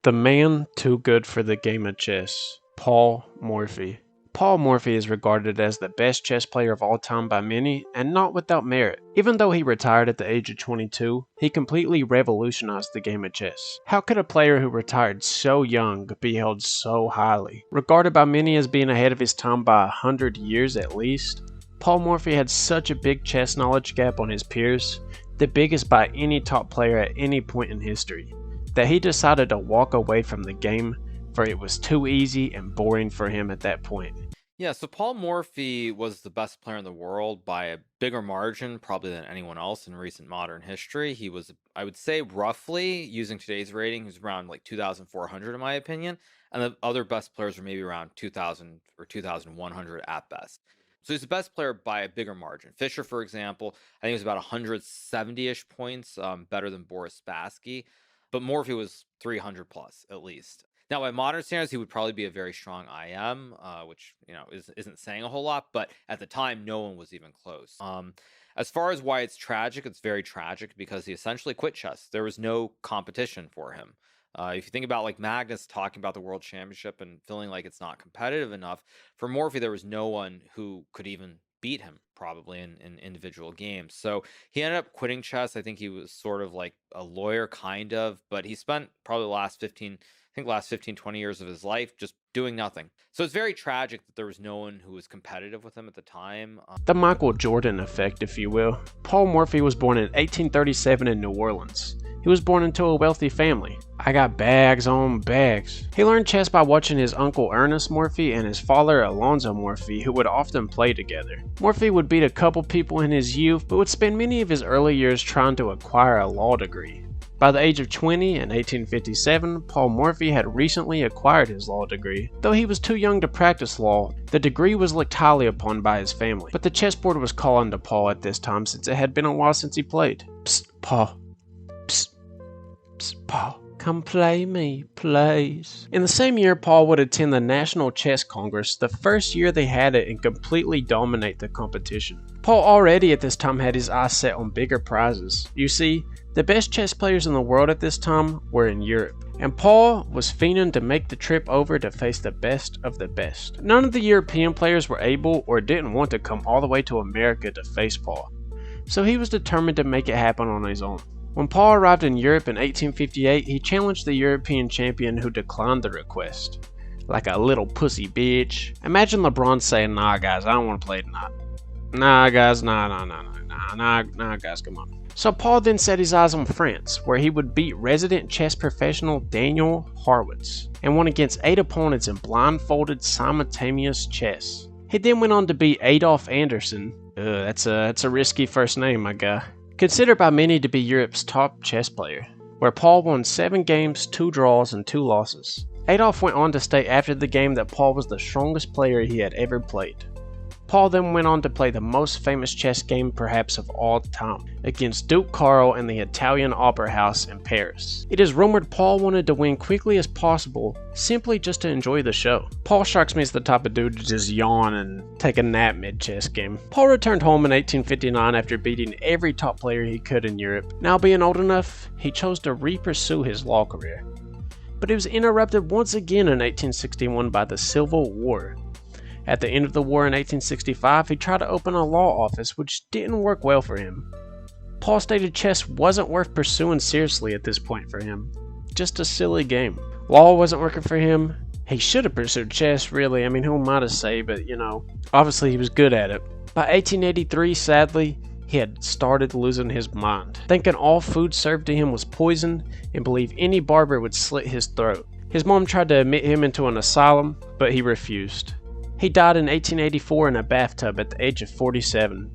The man too good for the game of chess, Paul Morphy. Paul Morphy is regarded as the best chess player of all time by many, and not without merit. Even though he retired at the age of 22, he completely revolutionized the game of chess. How could a player who retired so young be held so highly? Regarded by many as being ahead of his time by 100 years at least, Paul Morphy had such a big chess knowledge gap on his peers, the biggest by any top player at any point in history, that he decided to walk away from the game, for it was too easy and boring for him at that point. Yeah, so Paul Morphy was the best player in the world by a bigger margin, probably than anyone else in recent modern history. He was, I would say, roughly, using today's rating, he was around like 2,400 in my opinion, and the other best players were maybe around 2,000 or 2,100 at best. So he's the best player by a bigger margin. Fischer, for example, I think it was about 170-ish points, better than Boris Spassky, but Morphy was 300 plus at least. Now, by modern standards, he would probably be a very strong IM, which isn't saying a whole lot. But at the time, no one was even close. As far as why it's tragic, it's very tragic because he essentially quit chess. There was no competition for him. If you think about like Magnus talking about the World Championship and feeling like it's not competitive enough, for Morphy, there was no one who could even beat him probably in individual games. So he ended up quitting chess. I think he was sort of like a lawyer kind of, but he spent probably the last 15, 20 years of his life just doing nothing. So it's very tragic that there was no one who was competitive with him at the time. The Michael Jordan effect, if you will. Paul Morphy was born in 1837 in New Orleans. He was born into a wealthy family. I got bags on bags. He learned chess by watching his uncle Ernest Morphy and his father Alonzo Morphy, who would often play together. Morphy would beat a couple people in his youth, but would spend many of his early years trying to acquire a law degree. By the age of 20 in 1857, Paul Morphy had recently acquired his law degree. Though he was too young to practice law, the degree was looked highly upon by his family. But the chessboard was calling to Paul at this time since it had been a while since he played. Psst, Paul. Psst. Psst, Paul. Come play me, please. In the same year, Paul would attend the National Chess Congress, the first year they had it, and completely dominate the competition. Paul already at this time had his eyes set on bigger prizes. You see, the best chess players in the world at this time were in Europe, and Paul was fiending to make the trip over to face the best of the best. None of the European players were able or didn't want to come all the way to America to face Paul, so he was determined to make it happen on his own. When Paul arrived in Europe in 1858, he challenged the European champion who declined the request. Like a little pussy bitch. Imagine LeBron saying, "Nah guys, I don't want to play tonight. Nah guys, nah guys, come on." So Paul then set his eyes on France, where he would beat resident chess professional Daniel Harwitz, and won against 8 opponents in blindfolded simultaneous chess. He then went on to beat Adolf Anderssen. That's a risky first name, my guy. Considered by many to be Europe's top chess player, where Paul won 7 games, 2 draws, and 2 losses. Adolf went on to state after the game that Paul was the strongest player he had ever played. Paul then went on to play the most famous chess game perhaps of all time, against Duke Carl in the Italian Opera House in Paris. It is rumored Paul wanted to win quickly as possible, simply just to enjoy the show. Paul strikes me as the type of dude to just yawn and take a nap mid-chess game. Paul returned home in 1859 after beating every top player he could in Europe. Now being old enough, he chose to re-pursue his law career. But it was interrupted once again in 1861 by the Civil War. At the end of the war in 1865, he tried to open a law office, which didn't work well for him. Paul stated chess wasn't worth pursuing seriously at this point for him. Just a silly game. Law wasn't working for him. He should have pursued chess, really. I mean, who am I to say, but obviously he was good at it. By 1883, sadly, he had started losing his mind, thinking all food served to him was poison and believed any barber would slit his throat. His mom tried to admit him into an asylum, but he refused. He died in 1884 in a bathtub at the age of 47.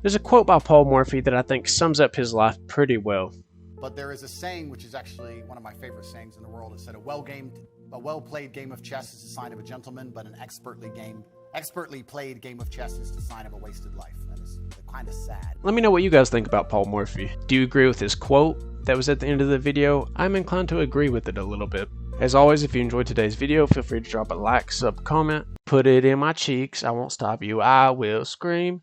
There's a quote by Paul Morphy that I think sums up his life pretty well. But there is a saying, which is actually one of my favorite sayings in the world. It said, a well-played game of chess is a sign of a gentleman, but an expertly played game of chess is the sign of a wasted life. That is kind of sad. Let me know what you guys think about Paul Morphy. Do you agree with his quote that was at the end of the video? I'm inclined to agree with it a little bit. As always, if you enjoyed today's video, feel free to drop a like, sub, comment, put it in my cheeks. I won't stop you, I will scream.